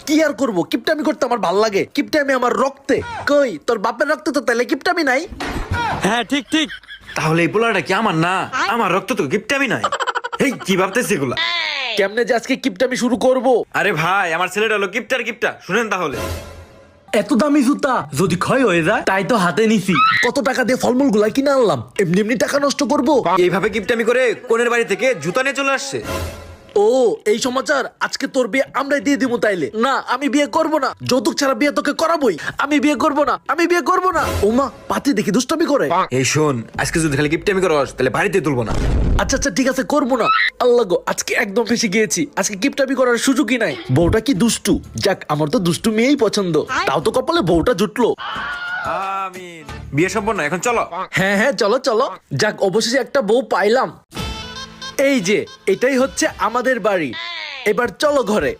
কি আর করবো, কিপটামি করতে আমার ভাল লাগে, কিপটামি আমার রক্তে। কই তোর বাপের রক্তে তো তাহলে কিপটামি নাই? হ্যাঁ ঠিক ঠিক। তাহলে এই পোলাটা কি আমার না? আমার রক্ত তো গিফটামি নাই। এই কি ভাবতেছি এগুলা? কেমনে যে আজকে কিপটামি শুরু করব? আরে ভাই আমার ছেলেটা হলো গিফটার গিফটা, শুনেন তাহলে। এত দামি জুতা যদি ক্ষয় হয়ে যায় তাই তো হাতে নিছি। কত টাকা দিয়ে ফলমূল গুলা কিনে আনলাম, এমনি এমনি টাকা নষ্ট করব? এইভাবে গিফটামি করে কোনের বাড়ি থেকে জুতা নিয়ে চলে আসছে। ও এই সমাচার, আজকে তোর বিয়ে আমরাই দিয়ে দিব তাইলে? না আমি বিয়ে করব না, যৌতুক ছাড়া বিয়ে তোকে করাবোই। আমি বিয়ে করব না, আমি বিয়ে করব না। ওমা পাতি দেখি দুষ্টামি করে। এই শোন, আজকে যদি খালি গিফটামি করস তাহলে বাড়িতে তুলবো না। আচ্ছা আচ্ছা ঠিক আছে, করবো না। আল্লাহ গো, আজকে একদম ফেসে গিয়েছি, আজকে কিপটামি করার সুযোগই নাই। বউটা কি দুষ্টু, যাক আমার তো দুষ্টু মেয়েই পছন্দ। তাও তো কপালে বউটা জুটলো। আমিন। বিয়ে সম্পন্ন, এখন চলো। হ্যাঁ হ্যাঁ চলো চলো, যাক অবশেষে একটা বউ পাইলাম। এই যে এটাই হচ্ছে আমাদের বাড়ি, এবার চলো ঘরে।